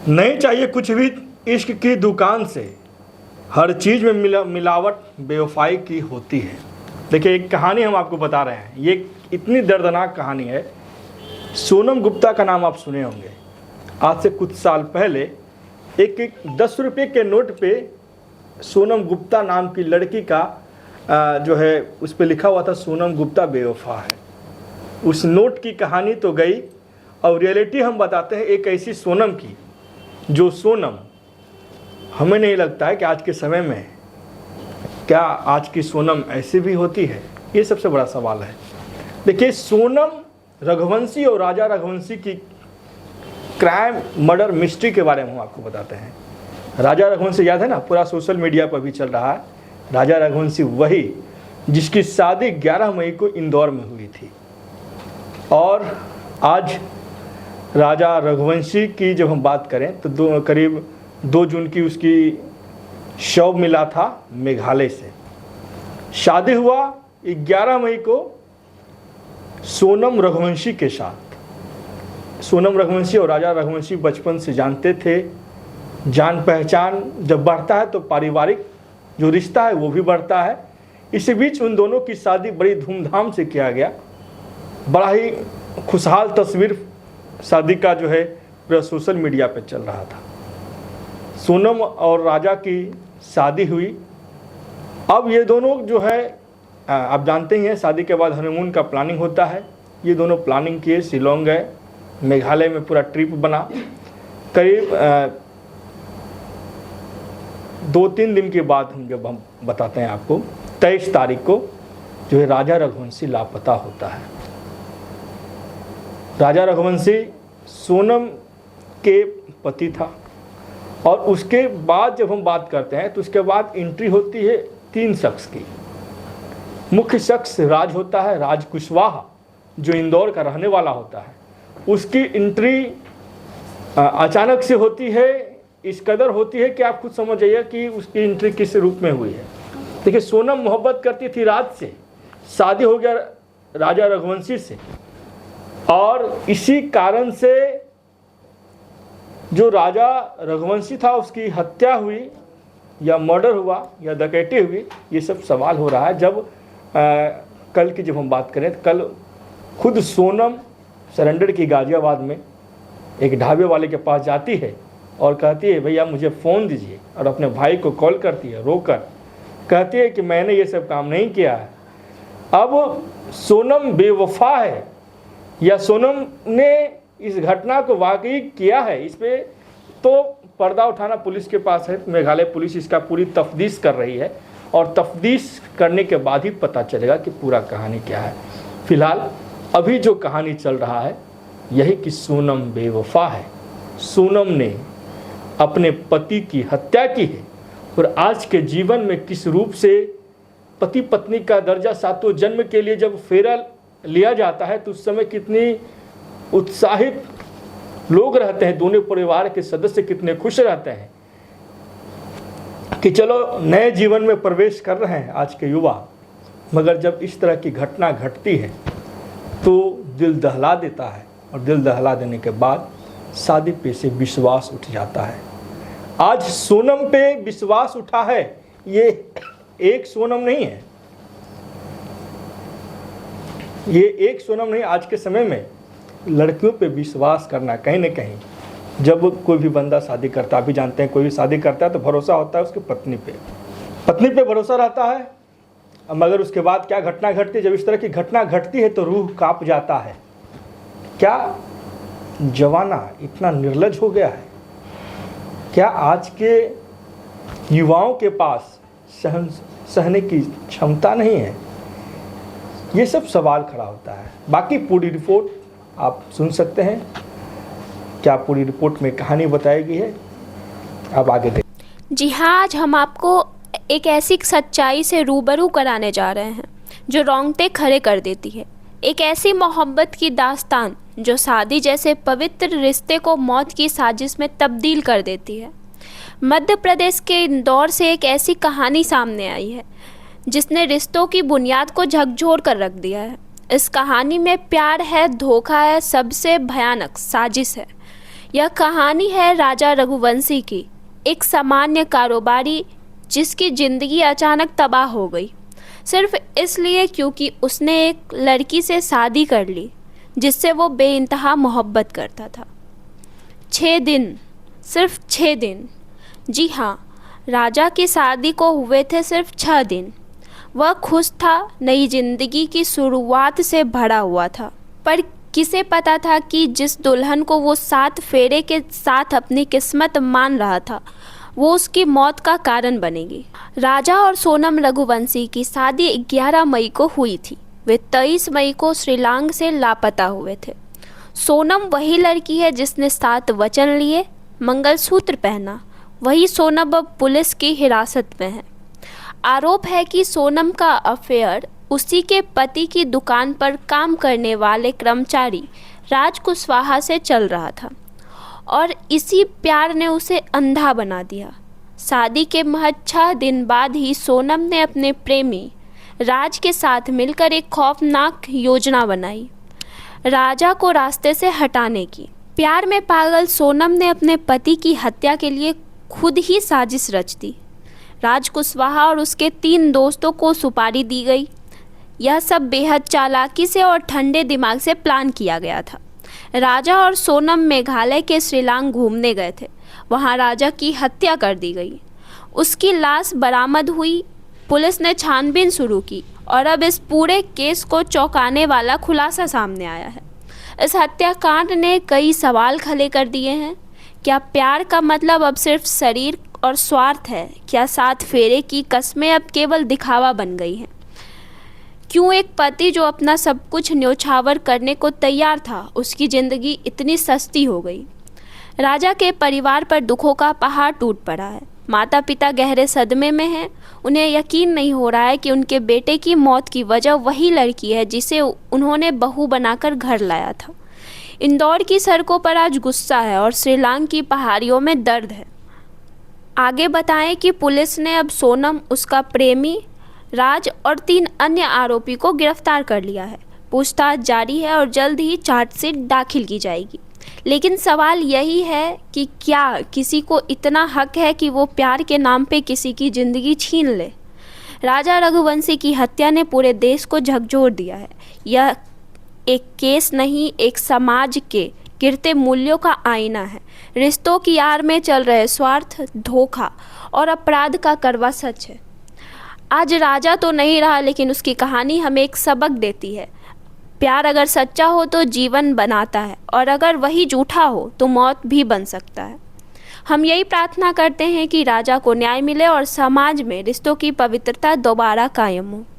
नहीं चाहिए कुछ भी इश्क की दुकान से, हर चीज़ में मिलावट बेवफाई की होती है। देखिए एक कहानी हम आपको बता रहे हैं, ये इतनी दर्दनाक कहानी है। सोनम गुप्ता का नाम आप सुने होंगे। आज से कुछ साल पहले एक 10 रुपये के नोट पे सोनम गुप्ता नाम की लड़की का जो है उस पर लिखा हुआ था सोनम गुप्ता बेवफा है। उस नोट की कहानी तो गई, और रियलिटी हम बताते हैं एक ऐसी सोनम की जो सोनम हमें नहीं लगता है कि आज के समय में क्या आज की सोनम ऐसी भी होती है, ये सबसे बड़ा सवाल है। देखिए सोनम रघुवंशी और राजा रघुवंशी की क्राइम मर्डर मिस्ट्री के बारे में हम आपको बताते हैं। राजा रघुवंशी याद है ना, पूरा सोशल मीडिया पर भी चल रहा है। राजा रघुवंशी वही जिसकी शादी 11 मई को इंदौर में हुई थी, और आज राजा रघुवंशी की जब हम बात करें तो करीब 2 जून की उसकी शव मिला था मेघालय से। शादी हुआ 11 मई को सोनम रघुवंशी के साथ। सोनम रघुवंशी और राजा रघुवंशी बचपन से जानते थे। जान पहचान जब बढ़ता है तो पारिवारिक जो रिश्ता है वो भी बढ़ता है। इसी बीच उन दोनों की शादी बड़ी धूमधाम से किया गया। बड़ा ही खुशहाल तस्वीर शादी का जो है पूरा सोशल मीडिया पे चल रहा था। सोनम और राजा की शादी हुई। अब ये दोनों जो है आप जानते ही हैं, शादी के बाद हनीमून का प्लानिंग होता है। ये दोनों प्लानिंग किए, शिलोंग गए, मेघालय में पूरा ट्रिप बना। करीब 2-3 दिन के बाद हम बताते हैं आपको, 23 तारीख को जो है राजा रघुवंशी लापता होता है। राजा रघुवंशी सोनम के पति था, और उसके बाद जब हम बात करते हैं तो उसके बाद एंट्री होती है 3 शख्स की। मुख्य शख्स राज होता है, राज कुशवाहा, जो इंदौर का रहने वाला होता है। उसकी एंट्री अचानक से होती है, इस कदर होती है कि आप खुद समझ जाइए कि उसकी एंट्री किस रूप में हुई है। देखिए सोनम मोहब्बत करती थी राज से, शादी हो गया राजा रघुवंशी से, और इसी कारण से जो राजा रघुवंशी था उसकी हत्या हुई या मर्डर हुआ या डकैती हुई, ये सब सवाल हो रहा है। जब कल की जब हम बात करें तो कल खुद सोनम सरेंडर की गाजियाबाद में एक ढाबे वाले के पास जाती है और कहती है भैया मुझे फ़ोन दीजिए, और अपने भाई को कॉल करती है रोकर, कहती है कि मैंने ये सब काम नहीं किया है। अब सोनम बेवफा है या सोनम ने इस घटना को वाकई किया है, इस पे तो पर्दा उठाना पुलिस के पास है। मेघालय पुलिस इसका पूरी तफ्तीश कर रही है, और तफ्तीश करने के बाद ही पता चलेगा कि पूरा कहानी क्या है। फिलहाल अभी जो कहानी चल रहा है यही कि सोनम बेवफा है। सोनम ने अपने पति की हत्या की है, और आज के जीवन में किस रूप से पति पत्नी का दर्जा 7वें जन्म के लिए जब फेरा लिया जाता है तो उस समय कितनी उत्साहित लोग रहते हैं, दोनों परिवार के सदस्य कितने खुश रहते हैं कि चलो नए जीवन में प्रवेश कर रहे हैं आज के युवा। मगर जब इस तरह की घटना घटती है तो दिल दहला देता है, और दिल दहला देने के बाद शादी पे से विश्वास उठ जाता है। आज सोनम पे विश्वास उठा है, ये एक सोनम नहीं है, ये एक सोनम नहीं। आज के समय में लड़कियों पे विश्वास करना कहीं ना कहीं, जब कोई भी बंदा शादी करता, अभी जानते हैं कोई भी शादी करता है तो भरोसा होता है उसके पत्नी पे भरोसा रहता है। मगर उसके बाद क्या घटना घटती है, जब इस तरह की घटना घटती है तो रूह कांप जाता है। क्या जमाना इतना निर्लज्ज हो गया है? क्या आज के युवाओं के पास सहने की क्षमता नहीं है? ये सब सवाल खड़ा होता है। बाकी पूरी रिपोर्ट आप सुन सकते हैं, क्या पूरी रिपोर्ट में कहानी बताई गई है, अब आगे देखें। जी हाँ, आज हम आपको एक ऐसी सच्चाई से रूबरू कराने जा रहे हैं जो रोंगटे खड़े कर देती है। एक ऐसी मोहब्बत की दास्तान जो शादी जैसे पवित्र रिश्ते को मौत की साजिश में तब्दील कर देती है। मध्य प्रदेश के इंदौर से एक ऐसी कहानी सामने आई है जिसने रिश्तों की बुनियाद को झकझोर कर रख दिया है। इस कहानी में प्यार है, धोखा है, सबसे भयानक साजिश है। यह कहानी है राजा रघुवंशी की, एक सामान्य कारोबारी जिसकी ज़िंदगी अचानक तबाह हो गई, सिर्फ इसलिए क्योंकि उसने एक लड़की से शादी कर ली जिससे वो बेइंतहा मोहब्बत करता था। 6 दिन, सिर्फ 6 दिन। जी हाँ, राजा की शादी को हुए थे सिर्फ 6 दिन। वह खुश था, नई जिंदगी की शुरुआत से भरा हुआ था। पर किसे पता था कि जिस दुल्हन को वो 7 फेरे के साथ अपनी किस्मत मान रहा था, वो उसकी मौत का कारण बनेगी। राजा और सोनम रघुवंशी की शादी 11 मई को हुई थी। वे 23 मई को श्रीलंका से लापता हुए थे। सोनम वही लड़की है जिसने 7 वचन लिए, मंगलसूत्र पहना। वही सोनम अब पुलिस की हिरासत में है। आरोप है कि सोनम का अफेयर उसी के पति की दुकान पर काम करने वाले कर्मचारी राज कुशवाहा से चल रहा था और इसी प्यार ने उसे अंधा बना दिया। शादी के महज 6 दिन बाद ही सोनम ने अपने प्रेमी राज के साथ मिलकर एक खौफनाक योजना बनाई, राजा को रास्ते से हटाने की। प्यार में पागल सोनम ने अपने पति की हत्या के लिए खुद ही साजिश रच दी। राज कुशवाहा और उसके 3 दोस्तों को सुपारी दी गई। यह सब बेहद चालाकी से और ठंडे दिमाग से प्लान किया गया था। राजा और सोनम मेघालय के शिलांग घूमने गए थे। वहां राजा की हत्या कर दी गई। उसकी लाश बरामद हुई। पुलिस ने छानबीन शुरू की और अब इस पूरे केस को चौंकाने वाला खुलासा सामने आया है। इस हत्याकांड ने कई सवाल खड़े कर दिए हैं। क्या प्यार का मतलब अब सिर्फ शरीर और स्वार्थ है? क्या 7 फेरे की कस्में अब केवल दिखावा बन गई हैं? क्यों एक पति जो अपना सब कुछ न्योछावर करने को तैयार था, उसकी ज़िंदगी इतनी सस्ती हो गई? राजा के परिवार पर दुखों का पहाड़ टूट पड़ा है। माता पिता गहरे सदमे में हैं। उन्हें यकीन नहीं हो रहा है कि उनके बेटे की मौत की वजह वही लड़की है जिसे उन्होंने बहू बनाकर घर लाया था। इंदौर की सड़कों पर आज गुस्सा है और श्रीलंका की पहाड़ियों में दर्द है। आगे बताएं कि पुलिस ने अब सोनम, उसका प्रेमी राज और 3 अन्य आरोपी को गिरफ्तार कर लिया है। पूछताछ जारी है और जल्द ही चार्जशीट दाखिल की जाएगी। लेकिन सवाल यही है कि क्या किसी को इतना हक है कि वो प्यार के नाम पे किसी की ज़िंदगी छीन ले? राजा रघुवंशी की हत्या ने पूरे देश को झकझोर दिया है। यह एक केस नहीं, एक समाज के गिरते मूल्यों का आईना है। रिश्तों की आड़ में चल रहे स्वार्थ, धोखा और अपराध का कड़वा सच है। आज राजा तो नहीं रहा, लेकिन उसकी कहानी हमें एक सबक देती है। प्यार अगर सच्चा हो तो जीवन बनाता है और अगर वही झूठा हो तो मौत भी बन सकता है। हम यही प्रार्थना करते हैं कि राजा को न्याय मिले और समाज में रिश्तों की पवित्रता दोबारा कायम हो।